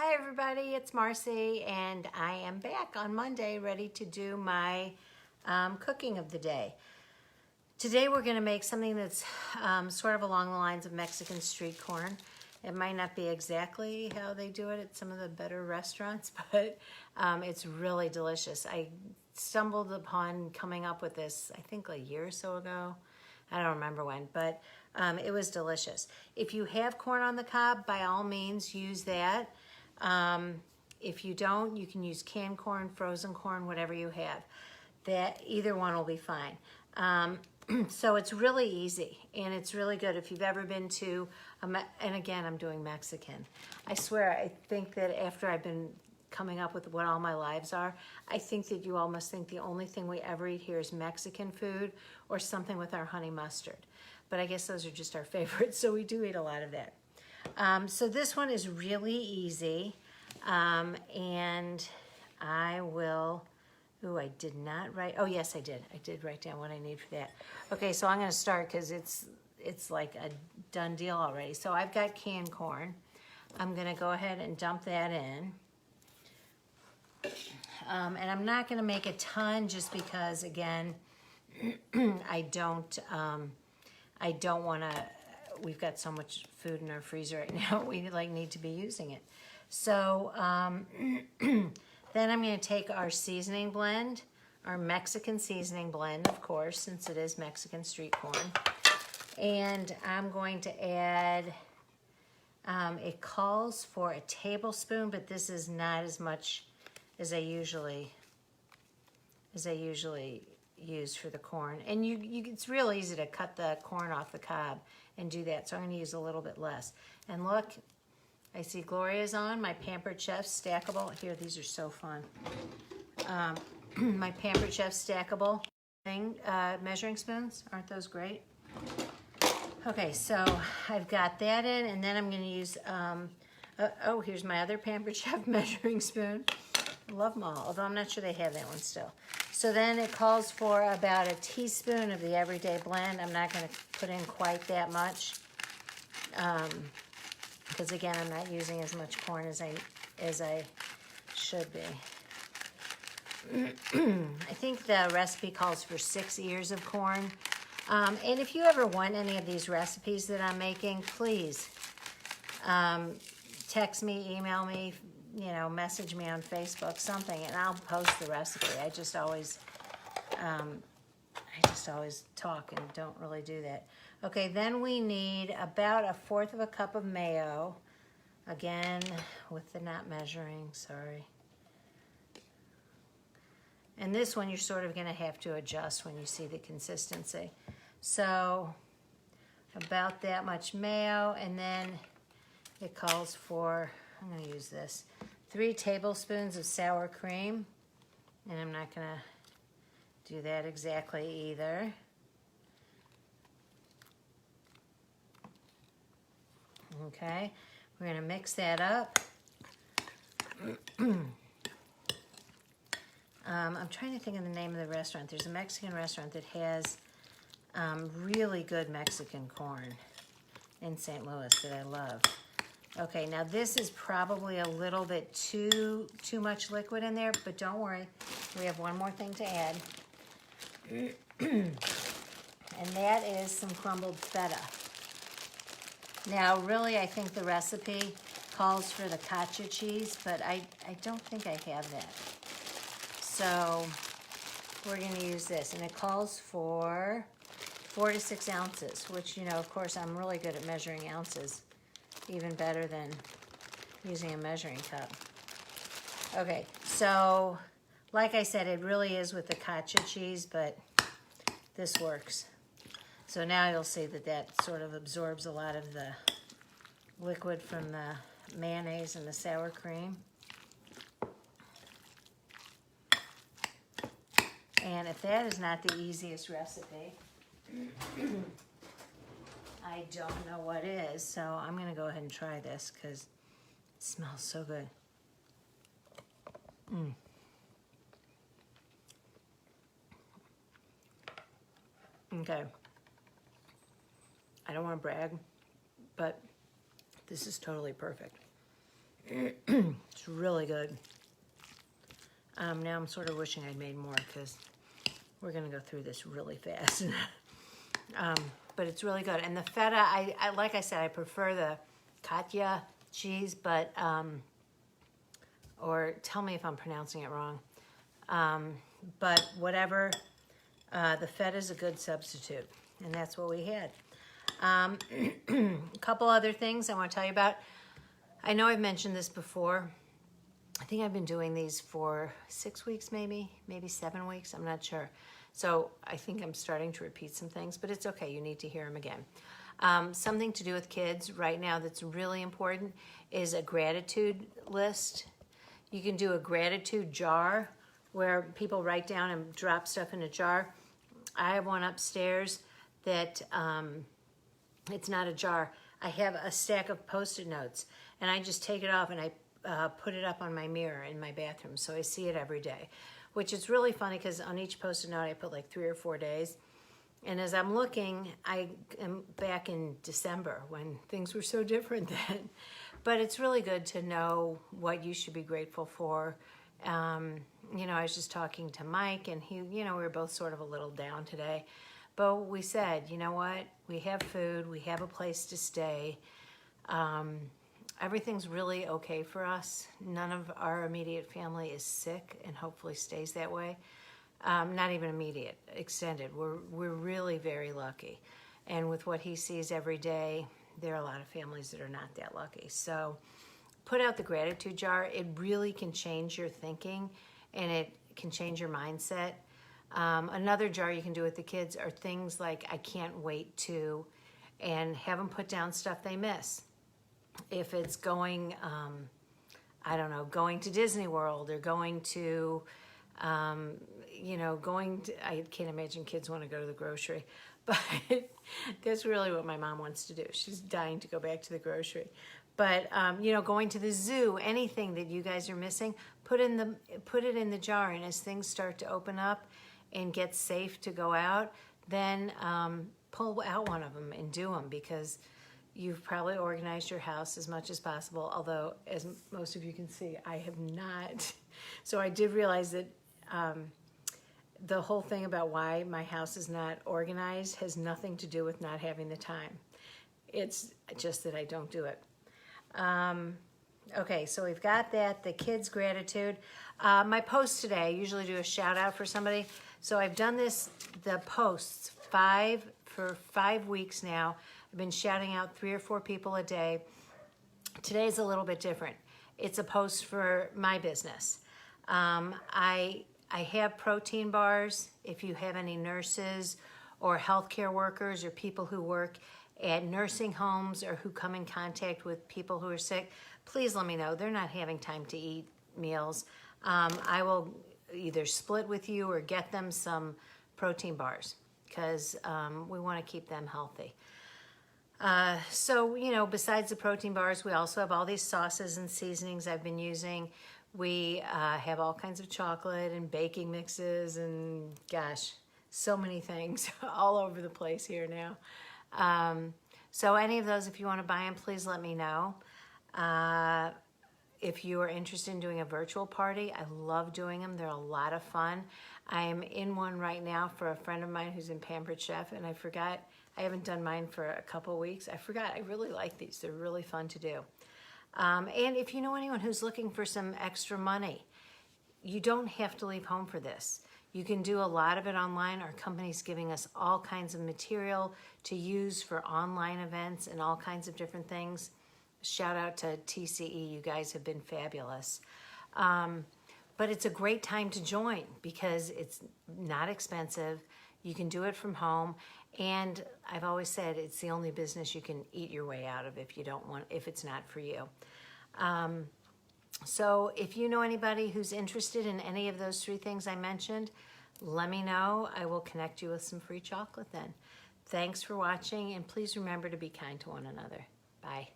Hi everybody, it's Marcy and I am back on Monday ready to do my cooking of the day. Today we're going to make something that's sort of along the lines of Mexican street corn. It might not be exactly how they do it at some of the better restaurants, but it's really delicious. I stumbled upon coming up with this, I think a year or so ago. I don't remember when, but it was delicious. If you have corn on the cob, by all means use that. If you don't, you can use canned corn, frozen corn, whatever you have. Either one will be fine. So it's really easy and it's really good. If you've ever been to, and again, I'm doing Mexican. I swear, I think that after I've been coming up with what all my lives are, I think that you all must think the only thing we ever eat here is Mexican food or something with our honey mustard. But I guess those are just our favorites, so we do eat a lot of that. So this one is really easy, and I will, I did not write, oh yes I did write down what I need for that. Okay, so I'm going to start because it's like a done deal already. So I've got canned corn. I'm going to go ahead and dump that in. And I'm not going to make a ton just because, again, I don't want to, we've got so much food in our freezer right now, we need to be using it. So then I'm going to take our seasoning blend, our Mexican seasoning blend, of course, since it is Mexican street corn. And I'm going to add, it calls for a tablespoon, but this is not as much as I usually use for the corn. And it's real easy to cut the corn off the cob and do that. So I'm going to use a little bit less. And look, I see Gloria's on, my Pampered Chef stackable. Here, these are so fun. My Pampered Chef stackable measuring spoons. Aren't those great? Okay, so I've got that in, and then I'm going to use, here's my other Pampered Chef measuring spoon. Love them all, although I'm not sure they have that one still. So then it calls for about a teaspoon of the everyday blend. I'm not going to put in quite that much because again, I'm not using as much corn as I should be. I think the recipe calls for 6 ears of corn. And if you ever want any of these recipes that I'm making, please text me, email me, message me on Facebook, something, and I'll post the recipe. I just always talk and don't really do that. Okay, then we need about 1/4 cup of mayo. Again, with the not measuring, sorry. And this one you're sort of gonna have to adjust when you see the consistency. So about that much mayo, and then it calls for, I'm going to use this, 3 tablespoons of sour cream. And I'm not going to do that exactly either. Okay, we're going to mix that up. I'm trying to think of the name of the restaurant. There's a Mexican restaurant that has really good Mexican corn in St. Louis that I love. Okay, now this is probably a little bit too much liquid in there, but don't worry, we have one more thing to add. And that is some crumbled feta. Now, really, I think the recipe calls for the cacio cheese, but I don't think I have that. So we're going to use this, and it calls for 4 to 6 ounces, which, of course, I'm really good at measuring ounces. Even better than using a measuring cup. Okay, so like I said, it really is with the cacio cheese, but this works. So now you'll see that sort of absorbs a lot of the liquid from the mayonnaise and the sour cream. And if that is not the easiest recipe, I don't know what is, so I'm going to go ahead and try this because it smells so good. Okay. I don't want to brag, but this is totally perfect. It's really good. Now I'm sort of wishing I'd made more because we're gonna go through this really fast. But it's really good. And the feta, I like I said, I prefer the Katya cheese, but, or tell me if I'm pronouncing it wrong. But whatever, the feta is a good substitute, and that's what we had. A couple other things I want to tell you about. I know I've mentioned this before. I think I've been doing these for 6 weeks, maybe 7 weeks. I'm not sure. So I think I'm starting to repeat some things, but it's okay. You need to hear them again. Something to do with kids right now that's really important is a gratitude list. You can do a gratitude jar where people write down and drop stuff in a jar. I have one upstairs that it's not a jar. I have a stack of Post-it notes, and I just take it off and I put it up on my mirror in my bathroom, so I see it every day, which is really funny because on each Post-it note I put like 3 or 4 days. And as I'm looking, I am back in December when things were so different then. But it's really good to know what you should be grateful for. You know, I was just talking to Mike, and he, you know, we were both sort of a little down today. But we said, you know what? We have food. We have a place to stay. Everything's really okay for us. None of our immediate family is sick, and hopefully stays that way. Not even immediate, extended. We're really very lucky. And with what he sees every day, there are a lot of families that are not that lucky. So put out the gratitude jar. It really can change your thinking, and it can change your mindset. Another jar you can do with the kids are things like I can't wait to, and have them put down stuff they miss. If it's going, I don't know, going to Disney World or going to, you know, I can't imagine kids want to go to the grocery, but that's really what my mom wants to do. She's dying to go back to the grocery. But, you know, going to the zoo, anything that you guys are missing, put it in the jar, and as things start to open up and get safe to go out, then pull out one of them and do them, because you've probably organized your house as much as possible, although, as most of you can see, I have not. So I did realize that the whole thing about why my house is not organized has nothing to do with not having the time. It's just that I don't do it. Okay, so we've got that, the kids' gratitude. My post today, I usually do a shout out for somebody. So I've done the posts for 5 weeks now. I've been shouting out 3 or 4 people a day. Today's a little bit different. It's a post for my business. I have protein bars. If you have any nurses or healthcare workers or people who work at nursing homes or who come in contact with people who are sick, please let me know. They're not having time to eat meals. I will either split with you or get them some protein bars, because we want to keep them healthy. So, you know, besides the protein bars, we also have all these sauces and seasonings I've been using. We have all kinds of chocolate and baking mixes and, gosh, so many things all over the place here now. So any of those, if you want to buy them, please let me know. If you are interested in doing a virtual party, I love doing them. They're a lot of fun. I am in one right now for a friend of mine who's in Pampered Chef, and I forgot, I haven't done mine for a couple weeks. I forgot, I really like these. They're really fun to do. And if you know anyone who's looking for some extra money, you don't have to leave home for this. You can do a lot of it online. Our company's giving us all kinds of material to use for online events and all kinds of different things. Shout out to TCE, you guys have been fabulous. But it's a great time to join because it's not expensive. You can do it from home. And I've always said it's the only business you can eat your way out of if it's not for you. So if you know anybody who's interested in any of those 3 things I mentioned, let me know. I will connect you with some free chocolate then. Thanks for watching, and please remember to be kind to one another. Bye.